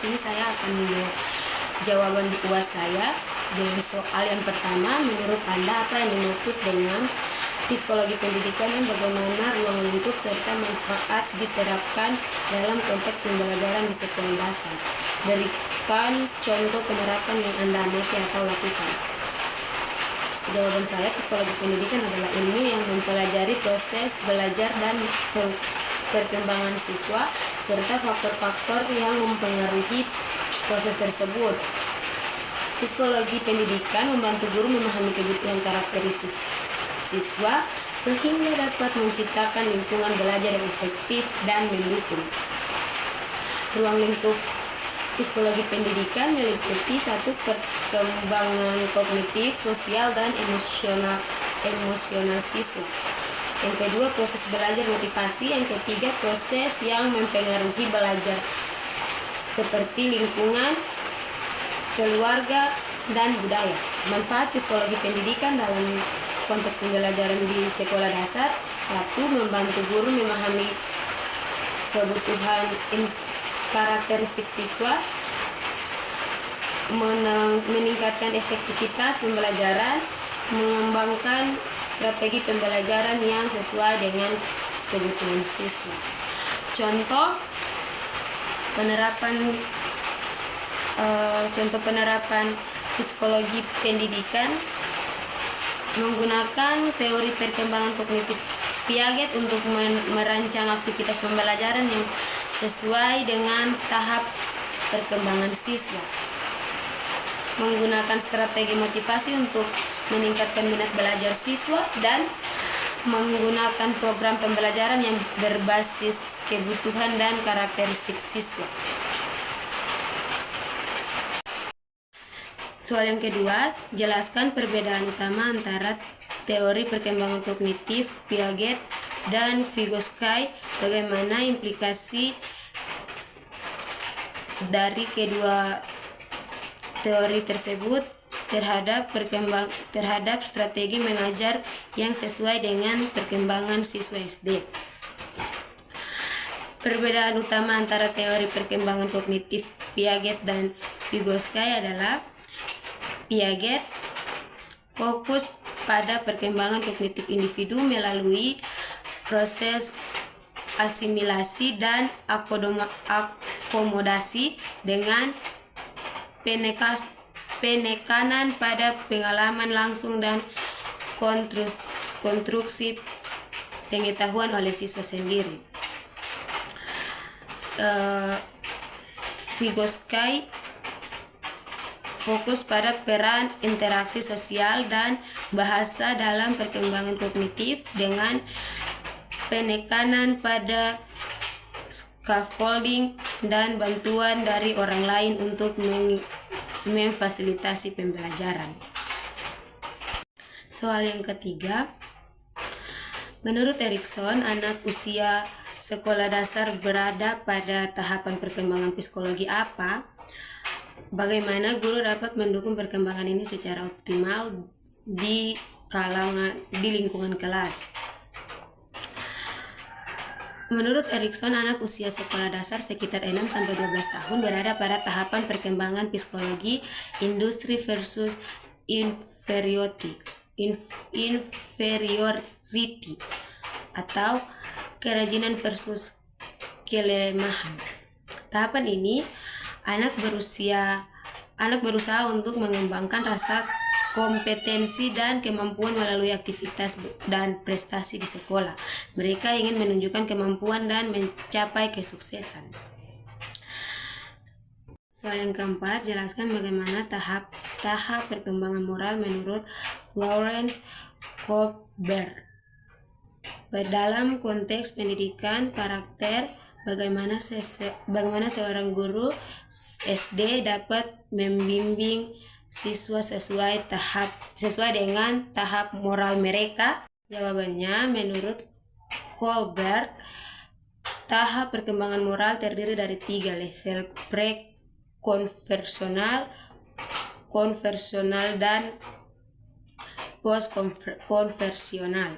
sini saya akan menjawab jawaban di UAS saya. Dengan soal yang pertama, menurut Anda apa yang dimaksud dengan psikologi pendidikan dan bagaimana ruang lingkup serta manfaat diterapkan dalam konteks pembelajaran di sekolah dasar? Berikan contoh penerapan yang Anda amati atau lakukan. Jawaban saya, psikologi pendidikan adalah ilmu yang mempelajari proses belajar dan perkembangan siswa serta faktor-faktor yang mempengaruhi proses tersebut. Psikologi pendidikan membantu guru memahami kebutuhan karakteristik siswa sehingga dapat menciptakan lingkungan belajar yang efektif dan mendukung. Ruang lingkup psikologi pendidikan meliputi 1. Perkembangan kognitif, sosial, dan emosional siswa. Yang kedua, proses belajar motivasi. Yang ketiga, proses yang mempengaruhi belajar seperti lingkungan, keluarga, dan budaya. Manfaat psikologi pendidikan dalam konteks pembelajaran di sekolah dasar. 1. Membantu guru memahami kebutuhan karakteristik siswa, meningkatkan efektivitas pembelajaran, mengembangkan strategi pembelajaran yang sesuai dengan kebutuhan siswa. Contoh penerapan psikologi pendidikan menggunakan teori perkembangan kognitif Piaget untuk merancang aktivitas pembelajaran yang sesuai dengan tahap perkembangan siswa. Menggunakan strategi motivasi untuk meningkatkan minat belajar siswa dan menggunakan program pembelajaran yang berbasis kebutuhan dan karakteristik siswa. Soal yang kedua, jelaskan perbedaan utama antara teori perkembangan kognitif Piaget dan Vygotsky. Bagaimana implikasi dari kedua teori tersebut terhadap strategi mengajar yang sesuai dengan perkembangan siswa SD. Perbedaan utama antara teori perkembangan kognitif Piaget dan Vygotsky adalah Piaget fokus pada perkembangan kognitif individu melalui proses asimilasi dan akomodasi dengan penekanan pada pengalaman langsung dan konstruksi pengetahuan oleh siswa sendiri. Vygotsky fokus pada peran interaksi sosial dan bahasa dalam perkembangan kognitif dengan penekanan pada scaffolding dan bantuan dari orang lain untuk memfasilitasi pembelajaran. Soal yang ketiga, menurut Erikson, anak usia sekolah dasar berada pada tahapan perkembangan psikologi apa? Bagaimana guru dapat mendukung perkembangan ini secara optimal di lingkungan kelas? Menurut Erikson, anak usia sekolah dasar sekitar 6-12 tahun berada pada tahapan perkembangan psikologi industri versus inferiority atau kerajinan versus kelemahan. Tahapan ini anak berusaha untuk mengembangkan rasa kompetensi dan kemampuan melalui aktivitas dan prestasi di sekolah. Mereka ingin menunjukkan kemampuan dan mencapai kesuksesan. Soal yang keempat, jelaskan bagaimana tahap perkembangan moral menurut Lawrence Kohlberg. Dalam konteks pendidikan karakter, bagaimana seorang guru SD dapat membimbing siswa sesuai dengan tahap moral mereka? Jawabannya, menurut Kohlberg, tahap perkembangan moral terdiri dari 3 level: pre-konversional, konversional, dan post-konversional.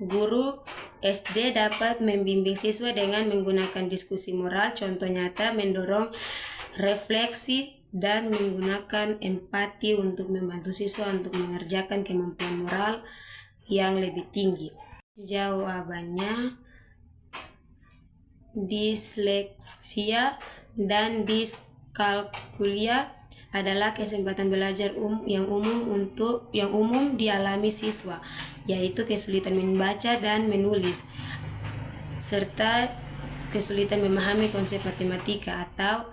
Guru SD dapat membimbing siswa dengan menggunakan diskusi moral, contoh nyata, mendorong refleksi, dan menggunakan empati untuk membantu siswa untuk mengerjakan kemampuan moral yang lebih tinggi. Jawabannya, disleksia dan diskalkulia adalah kesempatan belajar yang umum dialami siswa, yaitu kesulitan membaca dan menulis, serta kesulitan memahami konsep matematika atau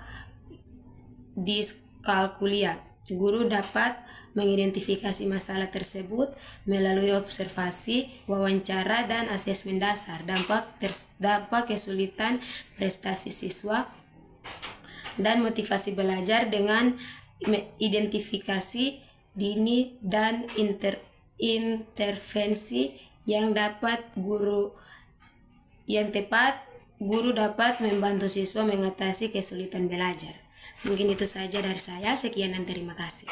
diskalkulia. Guru dapat mengidentifikasi masalah tersebut melalui observasi, wawancara, dan asesmen dasar. Dampak kesulitan prestasi siswa dan motivasi belajar dengan identifikasi dini dan intervensi yang tepat, guru dapat membantu siswa mengatasi kesulitan belajar. Mungkin itu saja dari saya. Sekian dan terima kasih.